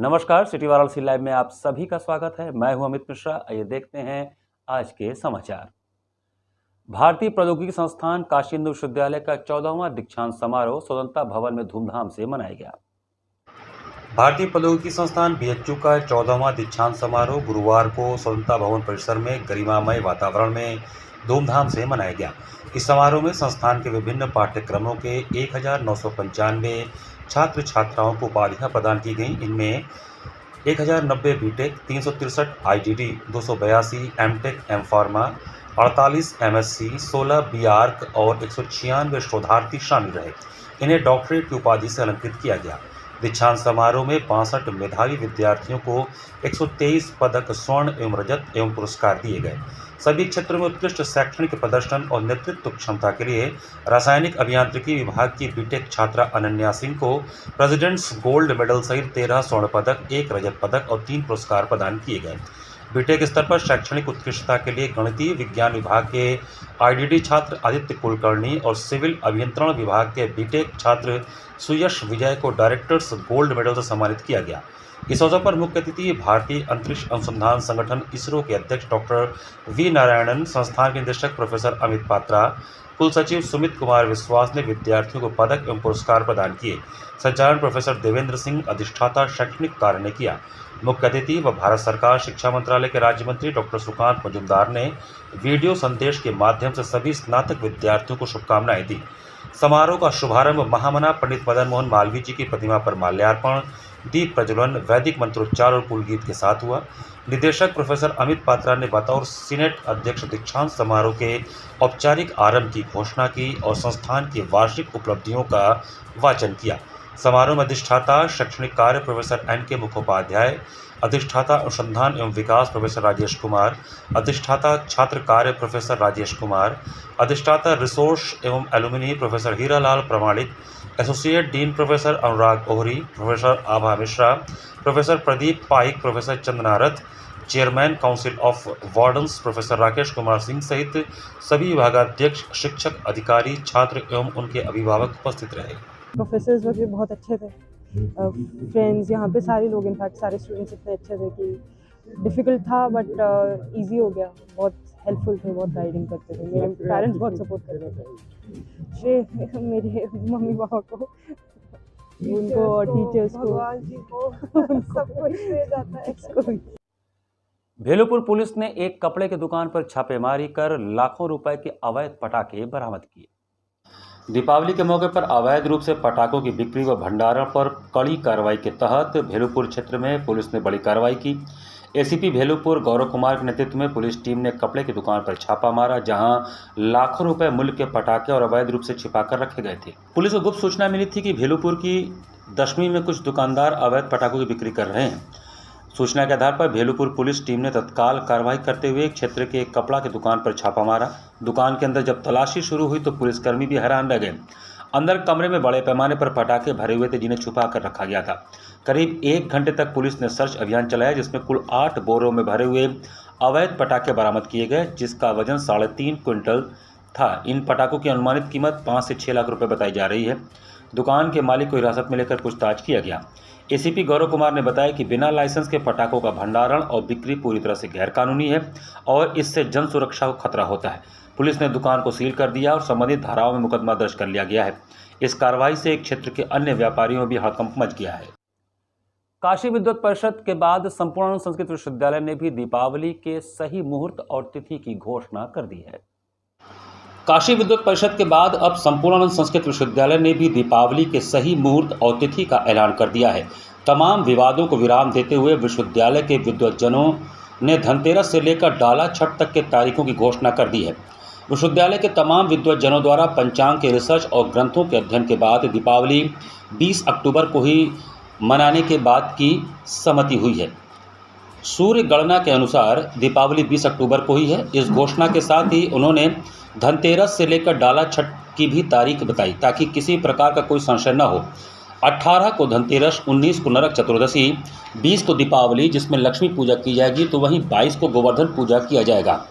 नमस्कार, city Varanasi live में आप सभी का स्वागत है। मैं हूं अमित मिश्रा। आइए देखते हैं आज के समाचार। भारतीय प्रौद्योगिकी संस्थान काशी हिंदू विश्वविद्यालय का 14वां दीक्षांत समारोह स्वतंत्रता भवन में धूमधाम से मनाया गया। भारतीय प्रौद्योगिकी संस्थान बीएचयू का 14वां दीक्षांत समारोह गुरुवार को स्वतंत्रता भवन परिसर में गरिमामय वातावरण में धूमधाम से मनाया गया। इस समारोह में संस्थान के विभिन्न पाठ्यक्रमों के 1995 छात्र छात्राओं को उपाधियां प्रदान की गईं। इनमें 1090 BTech, 363 ITD, 282 MTech M pharma, 48 MSc, 16 BArch और 196 शोधार्थी शामिल रहे। इन्हें डॉक्टरेट की उपाधि से अलंकृत किया गया। दीक्षांत समारोह में 62 मेधावी विद्यार्थियों को 123 पदक, स्वर्ण एवं रजत एवं पुरस्कार दिए गए। सभी क्षेत्रों में उत्कृष्ट शैक्षणिक प्रदर्शन और नेतृत्व क्षमता के लिए रासायनिक अभियांत्रिकी विभाग की बीटेक छात्रा अनन्या सिंह को प्रेसिडेंट्स गोल्ड मेडल सहित 13 स्वर्ण पदक, 1 रजत पदक और 3 पुरस्कार प्रदान किए गए। बीटेक स्तर पर शैक्षणिक उत्कृष्टता के लिए गणितीय विज्ञान विभाग के आईडीडी छात्र आदित्य कुलकर्णी और सिविल अभियंत्रण विभाग के बीटेक छात्र सुयश विजय को डायरेक्टर्स गोल्ड मेडल से सम्मानित किया गया। इस अवसर पर मुख्य अतिथि भारतीय अंतरिक्ष अनुसंधान संगठन इसरो के अध्यक्ष डॉक्टर वी नारायणन, संस्थान के निदेशक प्रोफेसर अमित पात्रा, कुल सचिव सुमित कुमार विश्वास ने विद्यार्थियों को पदक एवं पुरस्कार प्रदान किए। संचालन प्रोफेसर देवेंद्र सिंह, अधिष्ठाता शैक्षणिक कार्य ने किया। मुख्य अतिथि व भारत सरकार शिक्षा मंत्रालय के राज्य मंत्री डॉक्टर सुकांत मजुमदार ने वीडियो संदेश के माध्यम से सभी स्नातक विद्यार्थियों को शुभकामनाएं दी। समारोह का शुभारंभ महामना पंडित मदन मोहन मालवीय जी की प्रतिमा पर माल्यार्पण, दीप प्रज्वलन, वैदिक मंत्रोच्चार और कुल गीत के साथ हुआ। निदेशक प्रोफेसर अमित पात्रा ने बतौर सीनेट अध्यक्ष दीक्षांत समारोह के औपचारिक आरंभ की घोषणा की और संस्थान की वार्षिक उपलब्धियों का वाचन किया। समारोह में अधिष्ठाता शैक्षणिक कार्य प्रोफेसर एन.के. मुखोपाध्याय, अधिष्ठाता अनुसंधान एवं विकास प्रोफेसर राजेश कुमार, अधिष्ठाता छात्र कार्य प्रोफेसर राजेश कुमार, अधिष्ठाता रिसोर्स एवं एलुमिनी प्रोफेसर हीरालाल प्रमाणिक, associate dean professor Anurag Ohri, professor Abha Mishra, professor Pradeep pike, professor Chandana Rath, chairman council of wardens professor Rakesh Kumar Singh सहित सभी विभागाध्यक्ष, शिक्षक, अधिकारी, छात्र एवं उनके अभिभावक उपस्थित रहे। प्रोफेसर्स वगैरह बहुत अच्छे थे, फ्रेंड्स यहाँ पे सारे लोग, इनफैक्ट सारे स्टूडेंट्स इतने अच्छे थे कि डिफ़िकल्ट था बट इजी हो गया। बहुत हेल्पफुल थे, बहुत गाइडिंग करते थे। मेरे पेरेंट्स बहुत सपोर्ट करते थे, मेरे मम्मी पापा को, उनको और टीचर्स को, भगवान जी को, सबको इससे जाता है इसको। भेलूपुर पुलिस ने एक कपड़े की दुकान पर छापेमारी कर लाखों रुपए के अवैध पटाखे बरामद किए। दीपावली के मौके पर अवैध रूप से पटाखों की बिक्री व भंडारण पर कड़ी कार्रवाई के तहत भेलूपुर क्षेत्र में पुलिस ने बड़ी कार्रवाई की। एसीपी भेलूपुर गौरव कुमार के नेतृत्व में पुलिस टीम ने कपड़े की दुकान पर छापा मारा, जहां लाखों रुपए मूल्य के पटाखे और अवैध रूप से छिपाकर रखे गए थे। पुलिस को गुप्त सूचना मिली थी कि भेलूपुर की दशमी में कुछ दुकानदार अवैध पटाखों की बिक्री कर रहे हैं। सूचना के आधार पर भेलूपुर पुलिस टीम ने तत्काल कार्रवाई करते हुए क्षेत्र के एक कपड़ा की दुकान पर छापा मारा। दुकान के अंदर जब तलाशी शुरू हुई तो पुलिसकर्मी भी हैरान रह गए। अंदर कमरे में बड़े पैमाने पर पटाखे भरे हुए थे, जिन्हें छुपा कर रखा गया था। करीब 1 घंटे तक पुलिस ने सर्च अभियान चलाया, जिसमें कुल 8 बोरों में भरे हुए अवैध पटाखे बरामद किए गए, जिसका वजन 3.5 क्विंटल था। इन पटाखों की अनुमानित कीमत 5 से 6 लाख रुपए बताई जा रही है। दुकान के मालिक को हिरासत में लेकर पूछताछ किया गया। एसीपी गौरव कुमार ने बताया कि बिना लाइसेंस के पटाखों का भंडारण और बिक्री पूरी तरह से गैरकानूनी है और इससे जन सुरक्षा को खतरा होता है। पुलिस ने दुकान को सील कर दिया और संबंधित धाराओं में मुकदमा दर्ज कर लिया गया है। इस कार्रवाई से एक क्षेत्र के अन्य व्यापारियों में भी हड़कंप मच गया है। काशी विद्वत परिषद के बाद संपूर्णानंद संस्कृत विश्वविद्यालय ने भी दीपावली के सही मुहूर्त और तिथि की घोषणा कर दी है। काशी विद्वत परिषद के बाद अब संपूर्णानंद संस्कृत विश्वविद्यालय ने भी दीपावली के सही मुहूर्त और तिथि का ऐलान कर दिया है। तमाम विवादों को विराम देते हुए विश्वविद्यालय के विद्वज्जनों ने धनतेरस से लेकर डाला छठ तक के तारीखों की घोषणा कर दी है। विश्वविद्यालय के तमाम विद्वज्जनों द्वारा पंचांग के रिसर्च और ग्रंथों के अध्ययन के बाद दीपावली 20 अक्टूबर को ही मनाने के बाद की सहमति हुई है। सूर्य गणना के अनुसार दीपावली 20 अक्टूबर को ही है। इस घोषणा के साथ ही उन्होंने धनतेरस से लेकर डाला छठ की भी तारीख बताई, ताकि किसी प्रकार का कोई संशय न हो। 18 को धनतेरस, 19 को नरक चतुर्दशी, 20 को दीपावली जिसमें लक्ष्मी पूजा की जाएगी, तो वहीं 22 को गोवर्धन पूजा किया जाएगा।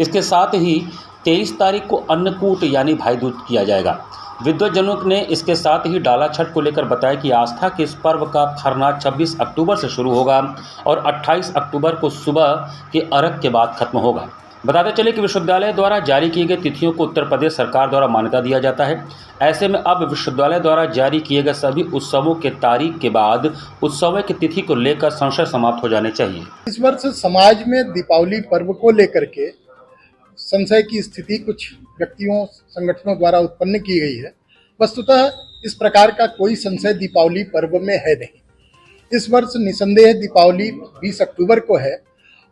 इसके साथ ही 23 तारीख को अन्नकूट यानी भाई दूज किया जाएगा। विद्वज्जनों ने इसके साथ ही डाला छठ को लेकर बताया कि आस्था के इस पर्व का खरना 26 अक्टूबर से शुरू होगा और 28 अक्टूबर को सुबह के अर्घ के बाद खत्म होगा। बताते चले कि विश्वविद्यालय द्वारा जारी की गई तिथियों को उत्तर प्रदेश सरकार द्वारा मान्यता दिया जाता है। ऐसे में अब विश्वविद्यालय द्वारा जारी किए गए सभी उत्सवों के तारीख के बाद उत्सव की तिथि को लेकर संशय समाप्त हो जाने चाहिए। इस वर्ष समाज में दीपावली पर्व को लेकर के संशय की स्थिति कुछ व्यक्तियों संगठनों द्वारा उत्पन्न की गई है। वस्तुतः इस प्रकार का कोई संशय दीपावली पर्व में है नहीं। इस वर्ष निसंदेह दीपावली 20 अक्टूबर को है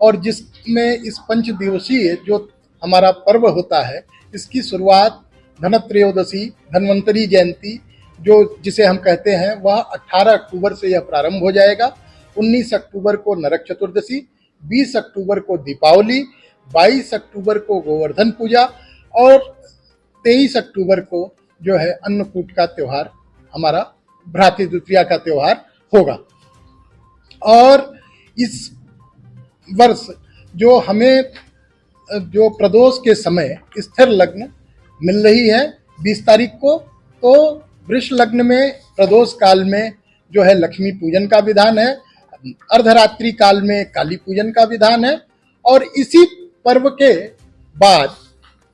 और जिसमें इस 5 दिवसीय जो हमारा पर्व होता है इसकी शुरुआत धनत्रयोदशी धन्वंतरी जयंती जिसे हम कहते हैं वह 18 अक्टूबर से यह प्रारंभ हो जाएगा। 19 अक्टूबर को नरक चतुर्दशी, 20 अक्टूबर को दीपावली, 22 अक्टूबर को गोवर्धन पूजा और 23 अक्टूबर को जो है अन्नकूट का त्यौहार, हमारा भ्रातृ द्वितीया का त्यौहार होगा। और इस वर्ष जो हमें जो प्रदोष के समय स्थिर लग्न मिल रही है 20 तारीख को, तो वृष लग्न में प्रदोष काल में जो है लक्ष्मी पूजन का विधान है, अर्धरात्रि काल में काली पूजन का विधान है और इसी पर्व के बाद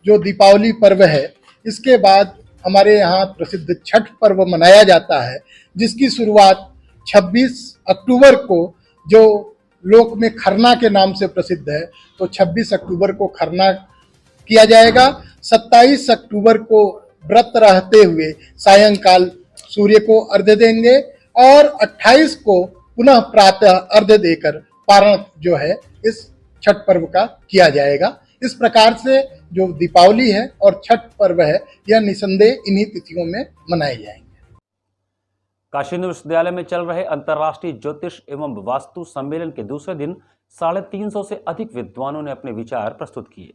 जो दीपावली पर्व है इसके बाद हमारे यहाँ प्रसिद्ध छठ पर्व मनाया जाता है, जिसकी शुरुआत 26 अक्टूबर को जो लोक में खरना के नाम से प्रसिद्ध है, तो 26 अक्टूबर को खरना किया जाएगा। 27 अक्टूबर को व्रत रहते हुए सायंकाल सूर्य को अर्घ्य देंगे और 28 को पुनः प्रातः अर्घ्य देकर पारण जो है इस छठ पर्व का किया जाएगा। इस प्रकार से जो दीपावली है और छठ पर्व है यह निसंदेह इन्हीं तिथियों में मनाए जाएंगे। काशी हिंदू विश्वविद्यालय में चल रहे अंतर्राष्ट्रीय ज्योतिष एवं वास्तु सम्मेलन के दूसरे दिन 350 से अधिक विद्वानों ने अपने विचार प्रस्तुत किए।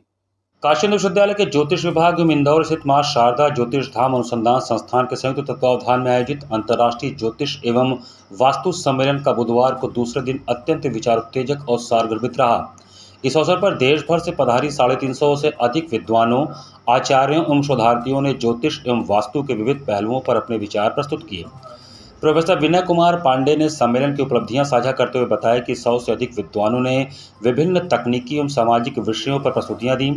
काशी हिंदू विश्वविद्यालय के ज्योतिष विभाग एवं इंदौर स्थित मां शारदा ज्योतिष धाम अनुसंधान संस्थान के संयुक्त तत्वावधान में आयोजित अंतर्राष्ट्रीय ज्योतिष एवं वास्तु सम्मेलन का बुधवार को दूसरे दिन अत्यंत विचार उत्तेजक और सारगर्भित रहा। इस अवसर पर देश भर से पधारी 350 से अधिक विद्वानों, आचार्यों एवं शोधार्थियों ने ज्योतिष एवं वास्तु के विविध पहलुओं पर अपने विचार प्रस्तुत किए। प्रोफेसर विनय कुमार पांडे ने सम्मेलन की उपलब्धियां साझा करते हुए बताया कि 100 से अधिक विद्वानों ने विभिन्न तकनीकी एवं सामाजिक विषयों पर प्रस्तुतियां दी।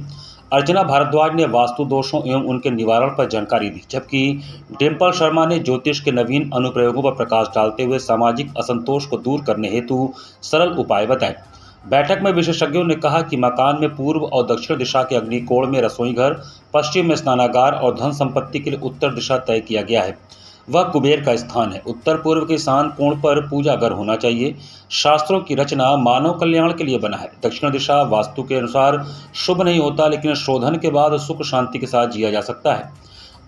अर्चना भारद्वाज ने वास्तु दोषों एवं उनके निवारण पर जानकारी दी, जबकि डिम्पल शर्मा ने ज्योतिष के नवीन अनुप्रयोगों पर प्रकाश डालते हुए सामाजिक असंतोष को दूर करने हेतु सरल उपाय बताए। बैठक में विशेषज्ञों ने कहा कि मकान में पूर्व और दक्षिण दिशा के अग्निकोण में रसोई घर, पश्चिम में स्नानागार और धन संपत्ति के लिए उत्तर दिशा तय किया गया है। वह कुबेर का स्थान है। उत्तर पूर्व के ईशान कोण पर पूजा घर होना चाहिए। शास्त्रों की रचना मानव कल्याण के लिए बना है। दक्षिण दिशा वास्तु के अनुसार शुभ नहीं होता, लेकिन शोधन के बाद सुख शांति के साथ जिया जा सकता है।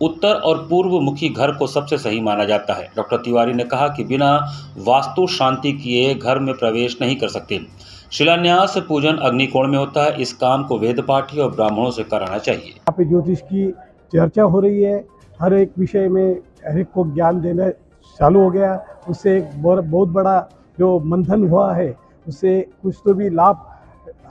उत्तर और पूर्व मुखी घर को सबसे सही माना जाता है। डॉक्टर तिवारी ने कहा कि बिना वास्तु शांति किए घर में प्रवेश नहीं कर सकते। शिलान्यास पूजन अग्निकोण में होता है। इस काम को वेद पाठी और ब्राह्मणों से कराना चाहिए। यहाँ पे ज्योतिष की चर्चा हो रही है। हर एक विषय में हर एक को ज्ञान देना चालू हो गया। उससे एक बहुत बड़ा जो मंथन हुआ है, उससे कुछ तो भी लाभ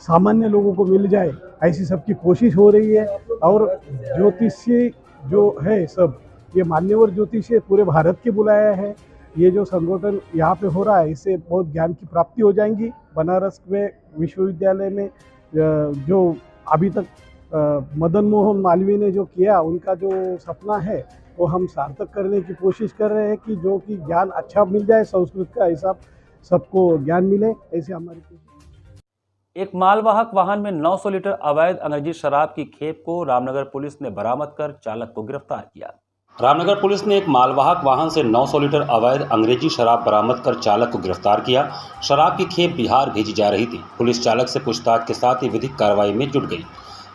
सामान्य लोगों को मिल जाए, ऐसी सबकी कोशिश हो रही है। और ज्योतिषी जो है सब ये मान्यवर ज्योतिषी पूरे भारत के बुलाया है। ये जो संगठन यहाँ पे हो रहा है, इससे बहुत ज्ञान की प्राप्ति हो जाएंगी। बनारस में विश्वविद्यालय में जो अभी तक मदन मोहन मालवीय ने जो किया, उनका जो सपना है वो हम सार्थक करने की कोशिश कर रहे हैं कि जो कि ज्ञान अच्छा मिल जाए, संस्कृत का हिसाब सबको ज्ञान मिले, ऐसे हमारी कोशिश। एक मालवाहक वाहन में 900 लीटर अवैध अंग्रेजी शराब की खेप को रामनगर पुलिस ने बरामद कर चालक को गिरफ्तार किया। रामनगर पुलिस ने एक मालवाहक वाहन से 900 लीटर अवैध अंग्रेजी शराब बरामद कर चालक को गिरफ्तार किया। शराब की खेप बिहार भेजी जा रही थी। पुलिस चालक से पूछताछ के साथ ही विधिक कार्रवाई में जुट गई।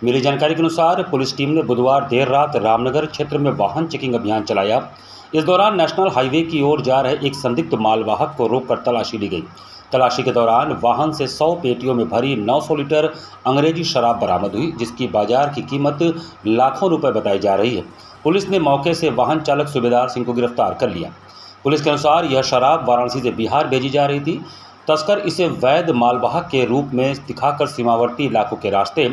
मिली जानकारी के अनुसार पुलिस टीम ने बुधवार देर रात रामनगर क्षेत्र में वाहन चेकिंग अभियान चलाया। इस दौरान नेशनल हाईवे की ओर जा रहे एक संदिग्ध मालवाहक को रोककर तलाशी ली गई। तलाशी के दौरान वाहन से 100 पेटियों में भरी 900 लीटर अंग्रेजी शराब बरामद हुई, जिसकी बाजार की कीमत लाखों रुपए बताई जा रही है। पुलिस ने मौके से वाहन चालक सूबेदार सिंह को गिरफ्तार कर लिया। पुलिस के अनुसार यह शराब वाराणसी से बिहार भेजी जा रही थी। तस्कर इसे वैध मालवाहक के रूप में दिखाकर सीमावर्ती इलाकों के रास्ते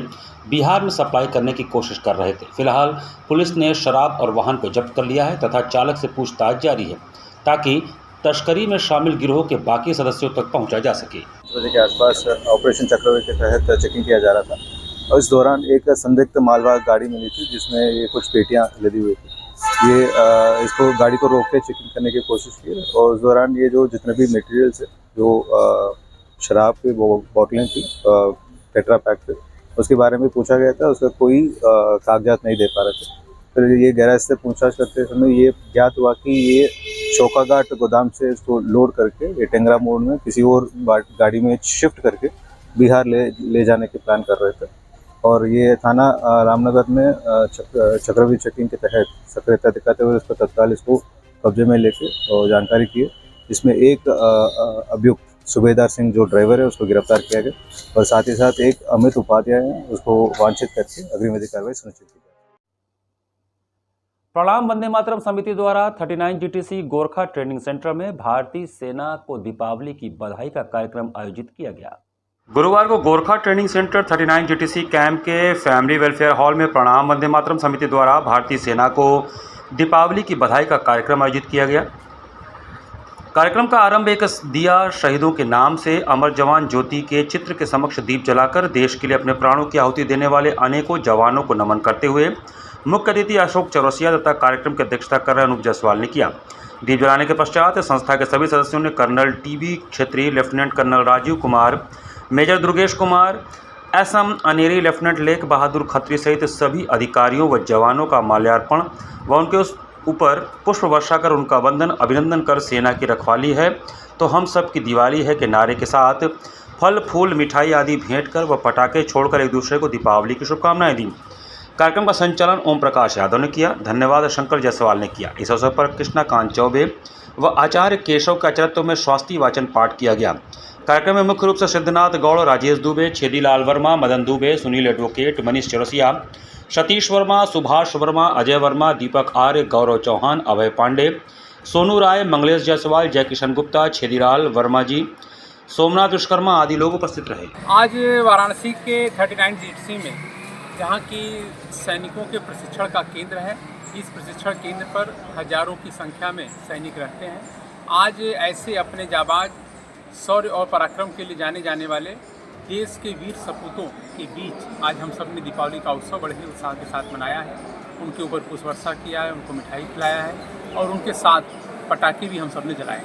बिहार में सप्लाई करने की कोशिश कर रहे थे। फिलहाल पुलिस ने शराब और वाहन को जब्त कर लिया है तथा चालक से पूछताछ जारी है ताकि तस्करी में शामिल गिरोह के बाकी सदस्यों तक पहुंचा जा सके। बजे के आसपास ऑपरेशन चक्रवाती के तहत चेकिंग किया जा रहा था और इस दौरान एक संदिग्ध मालवाहक गाड़ी मिली थी जिसमें ये कुछ पेटियां लदी हुई थी। ये इसको गाड़ी को रोक के चेकिंग करने की कोशिश की और उस दौरान ये जो जितने भी मटेरियल्स है जो शराब की बोतलें थी टेट्रा पैक थे उसके बारे में पूछा गया था। उसका कोई कागजात नहीं दे पा रहे थे। फिर ये गैराज से पूछताछ करते समय ये ज्ञात हुआ कि ये चौकाघाट गोदाम से इसको लोड करके ये टेंगरा मोड़ में किसी और गाड़ी में शिफ्ट करके बिहार ले जाने के प्लान कर रहे थे। और ये थाना रामनगर में चक्रवाती चेकिंग के तहत सक्रियता दिखाते हुए उसको तत्काल इसको कब्जे में लेके और जानकारी की है। इसमें एक अभियुक्त सूबेदार सिंह जो ड्राइवर है उसको गिरफ्तार किया गया और साथ ही साथ एक अमित उपाध्याय है उसको वांछित करके अग्रिम विधिक कार्रवाई सुनिश्चित की। प्रणाम वंदे मातरम समिति द्वारा 39 GTC गोरखा ट्रेनिंग सेंटर में भारतीय सेना को दीपावली की बधाई का कार्यक्रम आयोजित किया गया। गुरुवार को Gorkha training centre 39 GTC camp के फैमिली वेलफेयर हॉल में प्रणाम वंदे मातरम समिति द्वारा भारतीय सेना को दीपावली की बधाई का कार्यक्रम आयोजित किया गया। कार्यक्रम का आरंभ एक दिया शहीदों के नाम से अमर जवान ज्योति के चित्र के समक्ष दीप जलाकर देश के लिए अपने प्राणों की आहुति देने वाले अनेकों जवानों को नमन करते हुए मुख्य अतिथि अशोक चौरसिया तथा कार्यक्रम की अध्यक्षता कर रहे अनूप जायसवाल ने किया। दीप जलाने के पश्चात संस्था के सभी सदस्यों ने कर्नल टीबी क्षेत्रीय, lieutenant colonel Rajiv Kumar, major Durgesh Kumar, SM Aneri, lieutenant Lekh Bahadur Khatri सहित सभी अधिकारियों व जवानों का माल्यार्पण व उनके उस ऊपर पुष्प वर्षा कर उनका वंदन अभिनंदन कर सेना की रखवाली है तो हम सब की दिवाली है के नारे के साथ फल फूल मिठाई आदि भेंट कर व पटाखे छोड़कर एक दूसरे को दीपावली की शुभकामनाएं दी। कार्यक्रम का संचालन ओम प्रकाश यादव ने किया। धन्यवाद शंकर जायसवाल ने किया। इस अवसर पर कृष्णाकांत चौबे व आचार्य केशव के आचार्यत्व में स्वास्थ्य वाचन पाठ किया गया। कार्यक्रम में मुख्य रूप से सिद्धनाथ गौड़, राजेश दुबे, छेदीलाल वर्मा, मदन दुबे, सुनील एडवोकेट, मनीष चौरसिया, सतीश वर्मा, सुभाष वर्मा, अजय वर्मा, दीपक आर्य, गौरव चौहान, अभय पांडे, सोनू राय, मंगलेश जायसवाल, जय किशन गुप्ता, छेदीलाल वर्मा जी, सोमनाथ विश्वकर्मा आदि लोग उपस्थित रहे। आज वाराणसी के 39 GTC में जहाँ की सैनिकों के प्रशिक्षण का केंद्र है, इस प्रशिक्षण केंद्र पर हजारों की संख्या में सैनिक रहते हैं। आज ऐसे अपने जाबाज, शौर्य और पराक्रम के लिए जाने जाने वाले देश के वीर सपूतों के बीच आज हम सब ने दीपावली का उत्सव बड़े ही उत्साह के साथ मनाया है। उनके ऊपर पुष्प वर्षा किया है, उनको मिठाई खिलाया है और उनके साथ पटाखे भी हम सब ने जलाए।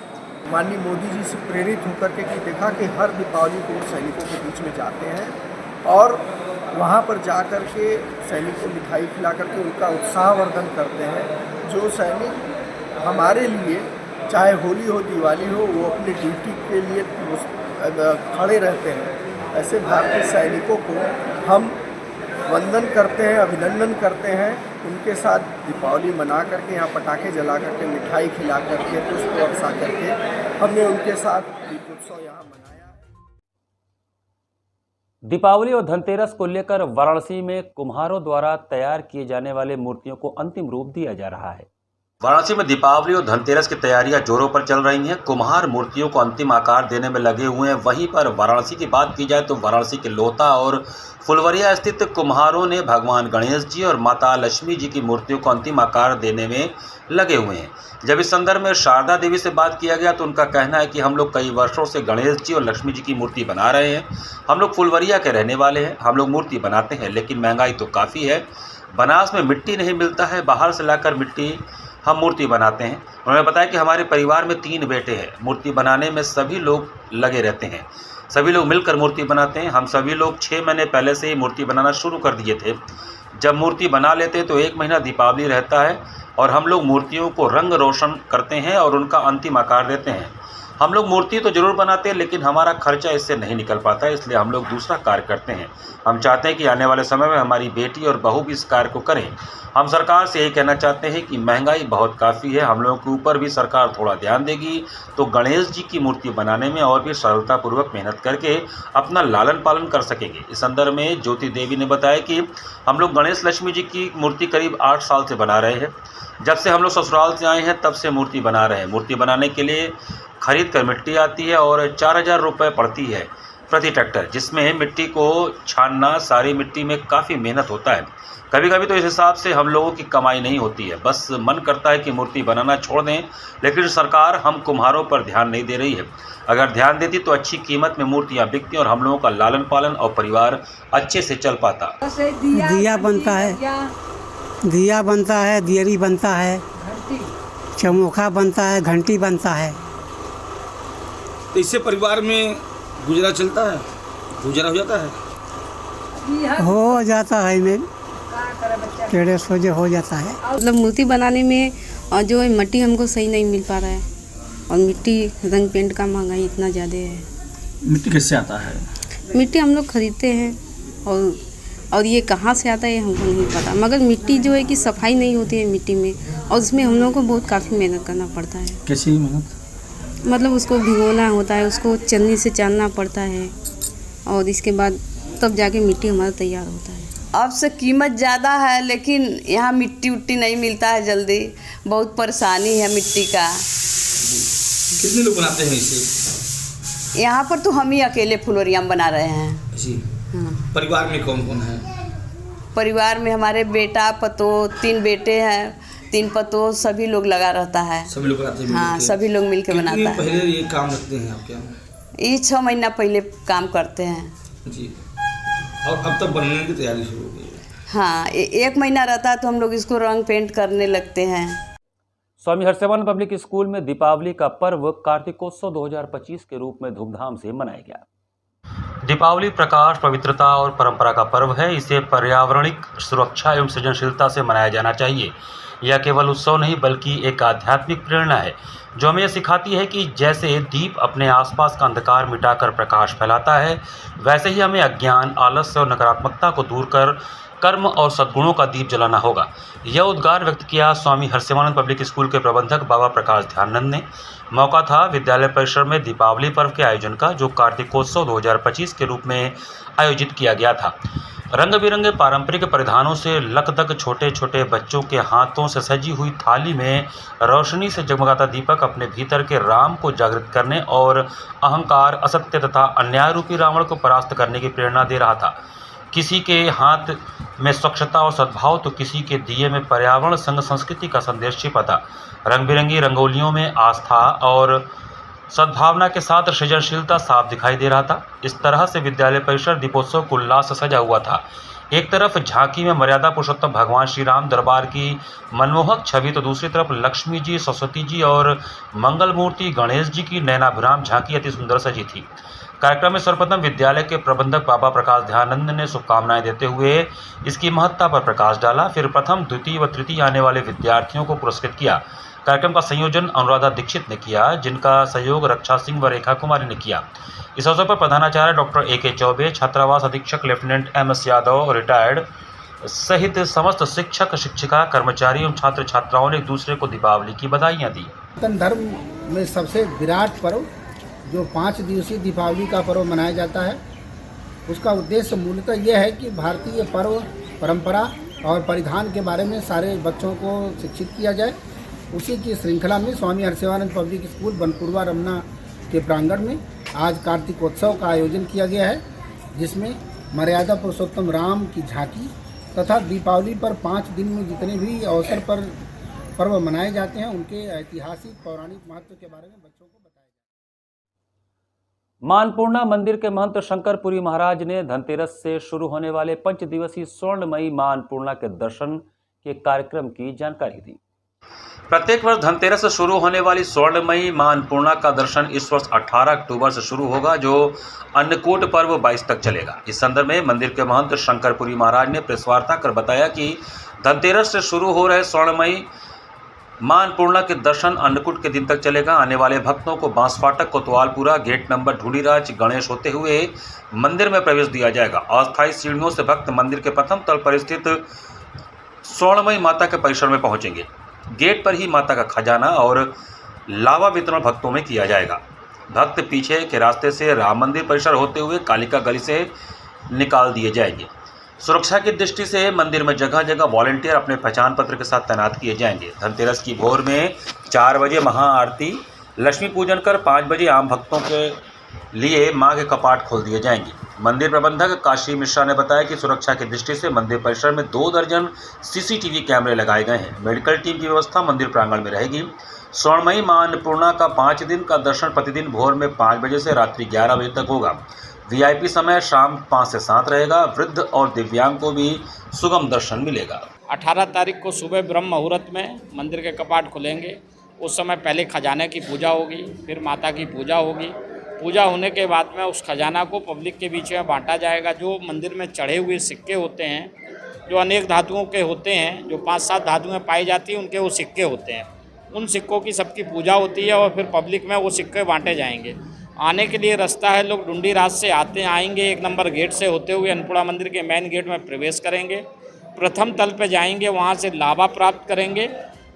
माननीय मोदी जी से प्रेरित होकर के देखा कि हर दीपावली को सैनिकों के बीच में जाते हैं और वहाँ पर जा कर के सैनिक को मिठाई खिला करके उनका उत्साहवर्धन करते हैं। जो सैनिक हमारे लिए चाहे होली हो दिवाली हो वो अपनी ड्यूटी के लिए खड़े रहते हैं, ऐसे भारतीय सैनिकों को हम वंदन करते हैं, अभिनंदन करते हैं। उनके साथ दीपावली मना करके यहाँ पटाखे जला करके मिठाई खिला करके पुष्प वर्षा करके हमने उनके साथ दीपोत्सव यहाँ मनाया। दीपावली और धनतेरस को लेकर वाराणसी में कुम्हारों द्वारा तैयार किए जाने वाले मूर्तियों को अंतिम रूप दिया जा रहा है। वाराणसी में दीपावली और धनतेरस की तैयारियां जोरों पर चल रही हैं। कुम्हार मूर्तियों को अंतिम आकार देने में लगे हुए हैं। वहीं पर वाराणसी की बात की जाए तो वाराणसी के लोहता और फुलवरिया स्थित कुम्हारों ने भगवान गणेश जी और माता लक्ष्मी जी की मूर्तियों को अंतिम आकार देने में लगे हुए हैं। जब इस संदर्भ में शारदा देवी से बात किया गया तो उनका कहना है कि हम लोग कई वर्षों से गणेश जी और लक्ष्मी जी की मूर्ति बना रहे हैं। हम लोग फुलवरिया के रहने वाले हैं, हम लोग मूर्ति बनाते हैं, लेकिन महंगाई तो काफ़ी है। बनास में मिट्टी नहीं मिलता है, बाहर से लाकर मिट्टी हम मूर्ति बनाते हैं। उन्होंने बताया कि हमारे परिवार में 3 बेटे हैं। मूर्ति बनाने में सभी लोग लगे रहते हैं, सभी लोग मिलकर मूर्ति बनाते हैं। हम सभी लोग 6 महीने पहले से ही मूर्ति बनाना शुरू कर दिए थे। जब मूर्ति बना लेते हैं तो 1 महीना दीपावली रहता है और हम लोग मूर्तियों को रंग रोशन करते हैं और उनका अंतिम आकार देते हैं। हम लोग मूर्ति तो ज़रूर बनाते हैं, लेकिन हमारा खर्चा इससे नहीं निकल पाता है, इसलिए हम लोग दूसरा कार्य करते हैं। हम चाहते हैं कि आने वाले समय में हमारी बेटी और बहू भी इस कार्य को करें। हम सरकार से यही कहना चाहते हैं कि महंगाई बहुत काफ़ी है, हम लोगों के ऊपर भी सरकार थोड़ा ध्यान देगी तो गणेश जी की मूर्ति बनाने में और भी सरलतापूर्वक मेहनत करके अपना लालन पालन कर सकेंगे। इस संदर्भ में ज्योति देवी ने बताया कि हम लोग गणेश लक्ष्मी जी की मूर्ति करीब 8 साल से बना रहे हैं। जब से हम लोग ससुराल से आए हैं तब से मूर्ति बना रहे हैं। मूर्ति बनाने के लिए खरीद कर मिट्टी आती है और 4,000 रुपये पड़ती है प्रति ट्रैक्टर, जिसमें मिट्टी को छानना, सारी मिट्टी में काफ़ी मेहनत होता है। कभी कभी तो इस हिसाब से हम लोगों की कमाई नहीं होती है, बस मन करता है कि मूर्ति बनाना छोड़ दें, लेकिन सरकार हम कुम्हारों पर ध्यान नहीं दे रही है। अगर ध्यान देती तो अच्छी कीमत में मूर्तियां बिकती और हम लोगों का लालन पालन और परिवार अच्छे से चल पाता। दिया बनता है, दिया बनता है, दियरी बनता है, चमोखा बनता है, घंटी बनता है। तो इससे परिवार में गुजरा चलता है, गुजरा हो जाता है, हो जाता है में टेढ़े सोझे हो जाता है। मतलब मूर्ति बनाने में और जो मिट्टी हमको सही नहीं मिल पा रहा है, और मिट्टी रंग पेंट का महंगाई इतना ज़्यादा है। मिट्टी कैसे आता है? मिट्टी हम लोग खरीदते हैं, और ये कहाँ से आता है हमको नहीं पता, मगर मिट्टी जो है कि सफाई नहीं होती है मिट्टी में, और उसमें हम लोगों को बहुत काफ़ी मेहनत करना पड़ता है। कैसी मेहनत? मतलब उसको भिगोना होता है, उसको चन्नी से चानना पड़ता है, और इसके बाद तब जाके मिट्टी हमारा तैयार होता है। अब से कीमत ज़्यादा है, लेकिन यहाँ मिट्टी उट्टी नहीं मिलता है जल्दी, बहुत परेशानी है मिट्टी का। कितने लोग बनाते हैं इसे? यहाँ पर तो हम ही अकेले फुलवरिया बना रहे हैं जी। हाँ। परिवार में कौन कौन है? परिवार में हमारे बेटा पतो, 3 बेटे हैं, 3 पतो, सभी लोग लगा रहता है। सभी लोग बनाते हैं? हाँ, सभी लोग मिलके बनाता है। पहले ये काम रखते हैं आप क्या? ये 6 महीना पहले काम करते हैं जी, और अब तक बनने की तैयारी शुरू हो गई है? हाँ, 1 महीना रहता है तो हम लोग इसको रंग पेंट करने लगते हैं। स्वामी हर्षवर्धन पब्लिक स्कूल में दीपावली का पर्व कार्तिकोत्सव 2025 के रूप में धूमधाम से मनाया गया। दीपावली प्रकाश, पवित्रता और परंपरा का पर्व है। इसे पर्यावरणिक सुरक्षा एवं सृजनशीलता से मनाया जाना चाहिए। यह केवल उत्सव नहीं बल्कि एक आध्यात्मिक प्रेरणा है जो हमें सिखाती है कि जैसे दीप अपने आसपास का अंधकार मिटाकर प्रकाश फैलाता है, वैसे ही हमें अज्ञान, आलस्य और नकारात्मकता को दूर कर कर्म और सद्गुणों का दीप जलाना होगा। यह उद्गार व्यक्त किया स्वामी हर्षवर्धन पब्लिक स्कूल के प्रबंधक बाबा प्रकाश ध्यानंद ने। मौका था विद्यालय परिसर में दीपावली पर्व के आयोजन का, जो कार्तिकोत्सव 2025 के रूप में आयोजित किया गया था। रंग बिरंगे पारंपरिक परिधानों से लकदक छोटे छोटे बच्चों के हाथों से सजी हुई थाली में रोशनी से जगमगाता दीपक अपने भीतर के राम को जागृत करने और अहंकार, असत्य तथा अन्याय रूपी रावण को परास्त करने की प्रेरणा दे रहा था। किसी के हाथ में स्वच्छता और सद्भाव तो किसी के दिए में पर्यावरण संग संस्कृति का संदेश छिपा था। रंग बिरंगी रंगोलियों में आस्था और सद्भावना के साथ सृजनशीलता साफ दिखाई दे रहा था। इस तरह से विद्यालय परिसर दीपोत्सव को उल्लास से सजा हुआ था। एक तरफ झांकी में मर्यादा पुरुषोत्तम भगवान श्री राम दरबार की मनमोहक छवि, तो दूसरी तरफ लक्ष्मी जी, सरस्वती जी और मंगल मूर्ति गणेश जी की नयनाभिराम झांकी अति सुंदर सजी थी। कार्यक्रम में सर्वप्रथम विद्यालय के प्रबंधक बाबा प्रकाश ध्यानंद ने शुभकामनाएं देते हुए इसकी महत्ता पर प्रकाश डाला। फिर प्रथम, द्वितीय व तृतीय आने वाले विद्यार्थियों को पुरस्कृत किया। कार्यक्रम का संयोजन अनुराधा दीक्षित ने किया, जिनका सहयोग रक्षा सिंह व रेखा कुमारी ने किया। इस अवसर पर प्रधानाचार्य डॉक्टर A.K. चौबे, छात्रावास अधीक्षक लेफ्टिनेंट M.S. यादव रिटायर्ड सहित समस्त शिक्षक, शिक्षिका, कर्मचारी एवं छात्र छात्राओं ने एक दूसरे को दीपावली की बधाइयाँ दी। सनातन धर्म में सबसे विराट पर्व जो 5 दिवसीय दीपावली का पर्व मनाया जाता है, उसका उद्देश्य मूलतः यह है कि भारतीय पर्व, परंपरा और परिधान के बारे में सारे बच्चों को शिक्षित किया जाए। उसी की श्रृंखला में स्वामी हर्षवर्धन पब्लिक स्कूल बनपुरवा रमना के प्रांगण में आज कार्तिकोत्सव का आयोजन किया गया है, जिसमें मर्यादा पुरुषोत्तम राम की झांकी तथा दीपावली पर 5 दिन में जितने भी अवसर पर पर्व मनाए जाते हैं उनके ऐतिहासिक पौराणिक महत्व के बारे में बच्चों को बताया। मानपूर्णा मंदिर के महंत शंकरपुरी महाराज ने धनतेरस से शुरू होने वाले 5 दिवसीय स्वर्णमयी मां अन्नपूर्णा के दर्शन के कार्यक्रम की जानकारी दी। प्रत्येक वर्ष धनतेरस से शुरू होने वाली स्वर्णमयी मां अन्नपूर्णा का दर्शन इस वर्ष 18 अक्टूबर से शुरू होगा, जो अन्नकूट पर्व 22 तक चलेगा। इस संदर्भ में मंदिर के महंत शंकरपुरी महाराज ने प्रेस वार्ता कर बताया कि धनतेरस से शुरू हो रहे स्वर्णमयी मां अन्नपूर्णा के दर्शन अन्नकूट के दिन तक चलेगा। आने वाले भक्तों को बांसफाटक, कोतवालपुरा, गेट नंबर ढूंढीराज, गणेश होते हुए मंदिर में प्रवेश दिया जाएगा। अस्थायी सीढ़ियों से भक्त मंदिर के प्रथम तल पर स्थित स्वर्णमयी माता के परिसर में पहुंचेंगे। गेट पर ही माता का खजाना और लावा वितरण भक्तों में किया जाएगा। भक्त पीछे के रास्ते से राम मंदिर परिसर होते हुए कालिका गली से निकाल दिए जाएंगे। सुरक्षा की दृष्टि से मंदिर में जगह जगह वॉलंटियर अपने पहचान पत्र के साथ तैनात किए जाएंगे। धनतेरस की भोर में 4 बजे महाआरती, लक्ष्मी पूजन कर 5 बजे आम भक्तों के लिए मां के कपाट खोल दिए जाएंगे। मंदिर प्रबंधक काशी मिश्रा ने बताया कि सुरक्षा की दृष्टि से मंदिर परिसर में 2 दर्जन CCTV कैमरे लगाए गए हैं। मेडिकल टीम की व्यवस्था मंदिर प्रांगण में रहेगी। स्वर्णमयी मां अन्नपूर्णा का 5 दिन का दर्शन प्रतिदिन भोर में 5 बजे से रात्रि 11 बजे तक होगा। VIP समय शाम 5 से 7 रहेगा। वृद्ध और दिव्यांग को भी सुगम दर्शन मिलेगा। 18 तारीख को सुबह ब्रह्म मुहूर्त में मंदिर के कपाट खुलेंगे। उस समय पहले खजाने की पूजा होगी, फिर माता की पूजा होगी। पूजा होने के बाद में उस खजाना को पब्लिक के बीच में बांटा जाएगा। जो मंदिर में चढ़े हुए सिक्के होते हैं, जो अनेक धातुओं के होते हैं, जो 5-7 धातुएं पाई जाती हैं, उनके वो सिक्के होते हैं। उन सिक्कों की सबकी पूजा होती है और फिर पब्लिक में वो सिक्के बांटे जाएंगे। आने के लिए रास्ता है, लोग डुंडी रात से आएंगे। 1 नंबर गेट से होते हुए अन्नपूर्णा मंदिर के मेन गेट में प्रवेश करेंगे। प्रथम तल पे जाएंगे, वहाँ से लाभा प्राप्त करेंगे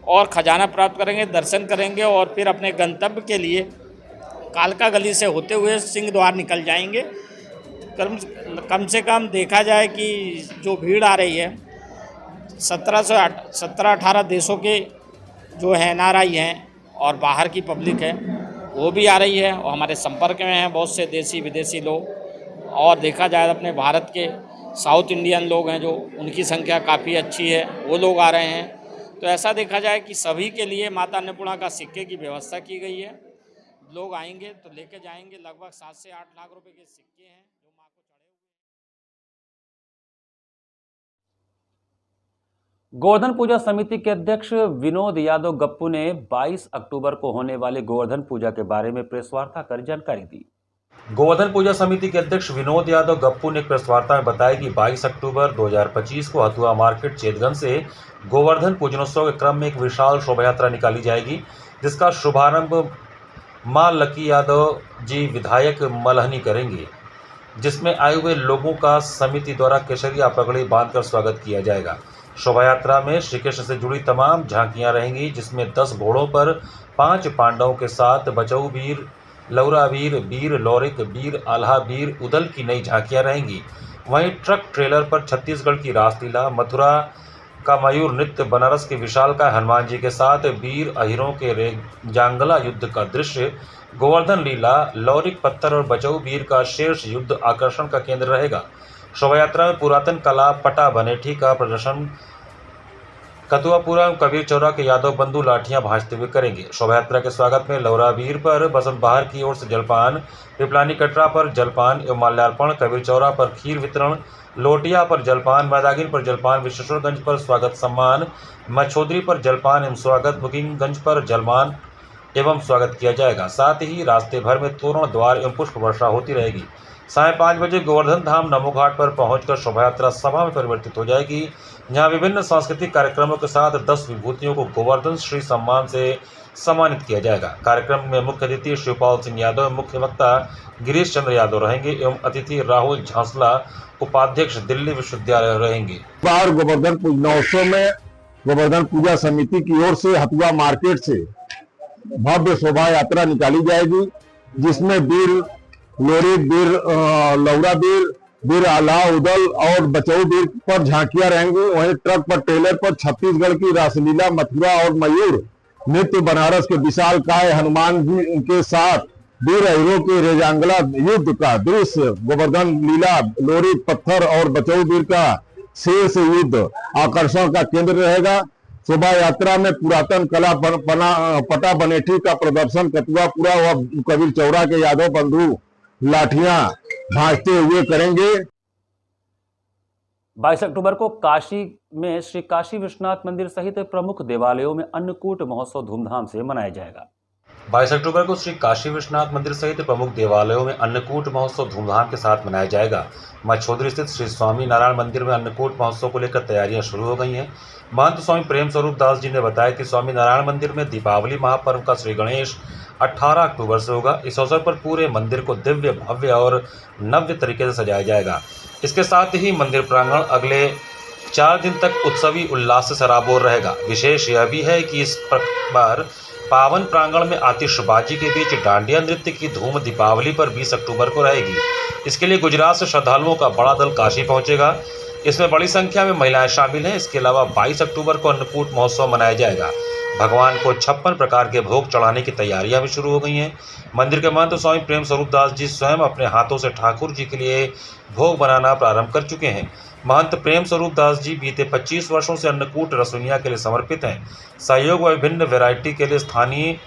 और खजाना प्राप्त करेंगे, दर्शन करेंगे और फिर अपने गंतव्य के लिए कालका गली से होते हुए सिंह द्वार निकल जाएंगे। कम से कम देखा जाए कि जो भीड़ आ रही है 17-18 देशों के जो है NRI हैं और बाहर की पब्लिक है, वो भी आ रही है और हमारे संपर्क में हैं बहुत से देशी विदेशी लोग। और देखा जाए अपने भारत के साउथ इंडियन लोग हैं जो, उनकी संख्या काफ़ी अच्छी है, वो लोग आ रहे हैं। तो ऐसा देखा जाए कि सभी के लिए माता अन्नपूर्णा का सिक्के की व्यवस्था की गई है। लोग आएंगे तो लेके जाएंगे। लगभग 7 से 8 लाख रुपए के सिक्के हैं जो माँ को चढ़े हुए। गोवर्धन पूजा समिति के अध्यक्ष विनोद यादव गप्पू ने 22 अक्टूबर को होने वाले गोवर्धन पूजा के बारे में प्रेस वार्ता कर जानकारी दी। गोवर्धन पूजा समिति के अध्यक्ष विनोद यादव गप्पू ने प्रेस वार्ता में बताया कि 22 अक्टूबर 2025 को हथुआ मार्केट चेतगंज से गोवर्धन पूजनोत्सव के क्रम में एक विशाल शोभा यात्रा निकाली जाएगी, जिसका शुभारंभ मां लकी यादव जी विधायक मलहनी करेंगे, जिसमें आए हुए लोगों का समिति द्वारा केसरिया पगड़ी बांधकर स्वागत किया जाएगा। शोभा यात्रा में श्री कृष्ण से जुड़ी तमाम झांकियां रहेंगी, जिसमें 10 घोड़ों पर 5 पांडवों के साथ बचऊ वीर, लौरा वीर, वीर लौरिक, वीर आल्हा, वीर उदल की नई झांकियां रहेंगी। वहीं ट्रक ट्रेलर पर छत्तीसगढ़ की रासलीला, मथुरा का मयूर नृत्य, बनारस के विशालकाय हनुमान जी के साथ वीर अहिरों के जांगला युद्ध का दृश्य, गोवर्धन लीला, लौरिक पत्थर और बचऊ वीर का शेष युद्ध आकर्षण का केंद्र रहेगा। शोभा यात्रा में पुरातन कला पटा बनेठी का प्रदर्शन कतुआपुरा कबीर चौरा के यादव बंधु लाठियां भांजते हुए करेंगे। शोभा यात्रा के स्वागत में लौरा वीर पर बसंत बहार की ओर से जलपान, पिपलानी कटरा पर जलपान एवं माल्यार्पण, कबीर चौरा पर खीर वितरण, लोटिया पर जलपान, मैदागिन पर जलपान, विश्वेश्वरगंज पर स्वागत सम्मान, मछोदरी पर जलपान एवं स्वागत, बुकिंगगंज पर जलपान एवं स्वागत किया जाएगा। साथ ही रास्ते भर में तोरण द्वार एवं पुष्प वर्षा होती रहेगी। साय 5 बजे गोवर्धन धाम नमो घाट पर पहुंचकर शोभा यात्रा सभा में परिवर्तित हो जाएगी, जहां विभिन्न सांस्कृतिक कार्यक्रमों के साथ 10 विभूतियों को गोवर्धन श्री सम्मान से सम्मानित किया जाएगा। कार्यक्रम में मुख्य अतिथि शिवपाल सिंह यादव, मुख्य वक्ता गिरीश चंद्र यादव रहेंगे एवं अतिथि राहुल झांसला, उपाध्यक्ष दिल्ली विश्वविद्यालय रहेंगे। बार गोवर्धन पूजनोत्सव में गोवर्धन पूजा समिति की ओर से हथुआ मार्केट से भव्य शोभा यात्रा निकाली जाएगी, जिसमें वीर लोरी, वीर लौरा वीर, वीर आल्हा, उदल और बचऊ वीर पर झांकियां रहेंगी। वहीं ट्रक पर ट्रेलर पर छत्तीसगढ़ की रासलीला, मथुरा और मयूर नृत्य, बनारस के विशालकाय हनुमान जी के साथ वीर अहिरों के रेजांगला युद्ध का दृश्य, गोवर्धन लीला, लोरी पत्थर और बचऊ वीर का शेष युद्ध आकर्षण का केंद्र रहेगा। शोभा यात्रा में पुरातन कला पटा बनेठी का प्रदर्शन कतुआपुरा व कबीर चौरा के यादव बंधु लाठियां भांजते हुए करेंगे। 22 अक्टूबर को काशी में श्री काशी विश्वनाथ मंदिर सहित प्रमुख देवालयों में अन्नकूट महोत्सव धूमधाम से मनाया जाएगा। 22 अक्टूबर को श्री काशी विश्वनाथ मंदिर सहित प्रमुख देवालयों में अन्नकूट महोत्सव धूमधाम के साथ मनाया जाएगा। मछोदरी स्थित श्री स्वामी नारायण मंदिर में अन्नकूट महोत्सव को लेकर तैयारियां शुरू हो गई हैं। महंत स्वामी प्रेम स्वरूप दास जी ने बताया कि स्वामी नारायण मंदिर में दीपावली महापर्व का श्री गणेश 18 अक्टूबर से होगा। इस अवसर पर पूरे मंदिर को दिव्य, भव्य और नव्य तरीके से सजाया जाएगा। इसके साथ ही मंदिर प्रांगण अगले 4 दिन तक उत्सवी उल्लास से सराबोर रहेगा। विशेष यह भी है कि इस बार पावन प्रांगण में आतिशबाजी के बीच डांडिया नृत्य की धूम दीपावली पर 20 अक्टूबर को रहेगी। इसके लिए गुजरात से श्रद्धालुओं का बड़ा दल काशी पहुंचेगा। इसमें बड़ी संख्या में महिलाएं शामिल हैं। इसके अलावा 22 अक्टूबर को अन्नकूट महोत्सव मनाया जाएगा। भगवान को 56 प्रकार के भोग चढ़ाने की तैयारियां भी शुरू हो गई हैं। मंदिर के महंत स्वामी प्रेम स्वरूप दास जी स्वयं अपने हाथों से ठाकुर जी के लिए भोग बनाना प्रारंभ कर चुके हैं। महंत प्रेम स्वरूप दास जी बीते 25 वर्षों से अन्नकूट रसोइयां के लिए समर्पित हैं। सहयोग व विभिन्न वैरायटी के लिए स्थानीय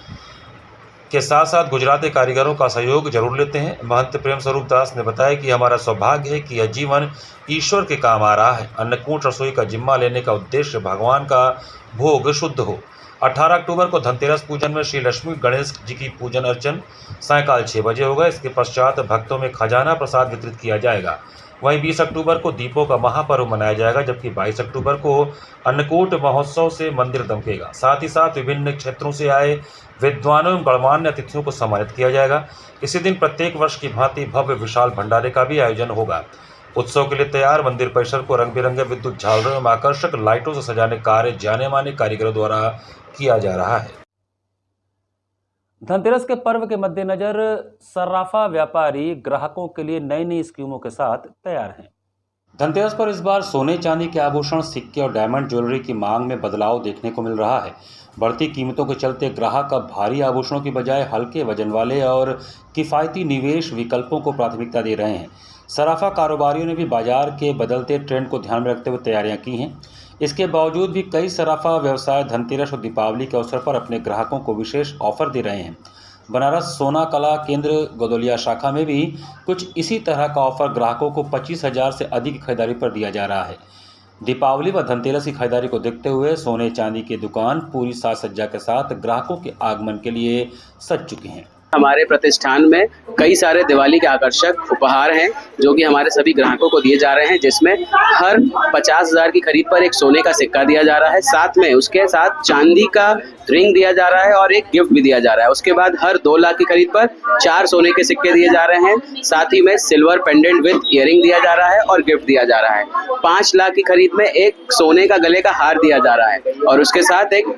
के साथ साथ गुजराती कारीगरों का सहयोग जरूर लेते हैं। महंत प्रेम स्वरूप दास ने बताया कि हमारा सौभाग्य है कि यह जीवन ईश्वर के काम आ रहा है। अन्नकूट रसोई का जिम्मा लेने का उद्देश्य भगवान का भोग शुद्ध हो। 18 अक्टूबर को धनतेरस पूजन में श्री लक्ष्मी गणेश जी की पूजन अर्चन सायंकाल 6 बजे होगा। इसके पश्चात भक्तों में खजाना प्रसाद वितरित किया जाएगा। वहीं 20 अक्टूबर को दीपों का महापर्व मनाया जाएगा, जबकि 22 अक्टूबर को अन्नकूट महोत्सव से मंदिर दमकेगा। साथ ही साथ विभिन्न क्षेत्रों से आए विद्वानों एवं गणमान्य अतिथियों को सम्मानित किया जाएगा। इसी दिन प्रत्येक वर्ष की भांति भव्य विशाल भंडारे का भी आयोजन होगा। उत्सव के लिए तैयार मंदिर परिसर को रंग बिरंगे विद्युत झालरों एवं आकर्षक लाइटों से सजाने कार्य जाने माने कारीगरों द्वारा किया जा रहा है। धनतेरस के पर्व के मद्देनजर सर्राफा व्यापारी ग्राहकों के लिए नई नई स्कीमों के साथ तैयार हैं। धनतेरस पर इस बार सोने चांदी के आभूषण, सिक्के और डायमंड ज्वेलरी की मांग में बदलाव देखने को मिल रहा है। बढ़ती कीमतों के चलते ग्राहक अब भारी आभूषणों की बजाय हल्के वजन वाले और किफ़ायती निवेश विकल्पों को प्राथमिकता दे रहे हैं। सराफा कारोबारियों ने भी बाजार के बदलते ट्रेंड को ध्यान में रखते हुए तैयारियां की हैं। इसके बावजूद भी कई सराफा व्यवसाय धनतेरस और दीपावली के अवसर पर अपने ग्राहकों को विशेष ऑफर दे रहे हैं। बनारस सोना कला केंद्र गदौलिया शाखा में भी कुछ इसी तरह का ऑफर ग्राहकों को 25,000 से अधिक की खरीदारी पर दिया जा रहा है। दीपावली व धनतेरस की खरीदारी को देखते हुए सोने चांदी की दुकान पूरी साज सज्जा के साथ ग्राहकों के आगमन के लिए सज चुकी हैं। हमारे प्रतिष्ठान में कई सारे दिवाली के आकर्षक उपहार हैं जो कि हमारे सभी ग्राहकों को दिए जा रहे हैं, जिसमें हर 50,000 की खरीद पर एक सोने का सिक्का दिया जा रहा है। साथ में उसके साथ चांदी का रिंग दिया जा रहा है और एक गिफ्ट भी दिया जा रहा है। उसके बाद हर 2 लाख की खरीद पर 4 सोने के सिक्के दिए जा रहे हैं। साथ ही में सिल्वर पेंडेंट विद ईयरिंग दिया जा रहा है और गिफ्ट दिया जा रहा है। 5 लाख की खरीद में एक सोने का गले का हार दिया जा रहा है और उसके साथ एक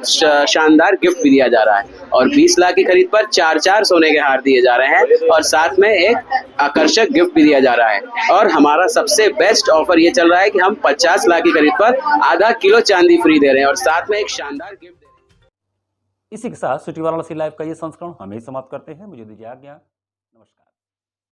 शानदार गिफ्ट भी दिया जा रहा है। और 20 लाख की खरीद पर 4 सोने के हार दिए जा रहे हैं और साथ में एक आकर्षक गिफ्ट भी दिया जा रहा है। और हमारा सबसे बेस्ट ऑफर ये चल रहा है कि हम 50 लाख की खरीद पर आधा किलो चांदी फ्री दे रहे हैं और साथ में एक शानदार गिफ्ट दे रहे हैं। इसी के साथ सिटी वाराणसी लाइव का ये संस्करण हम ही समाप्त करते हैं। मुझे दीजिए आज्ञा।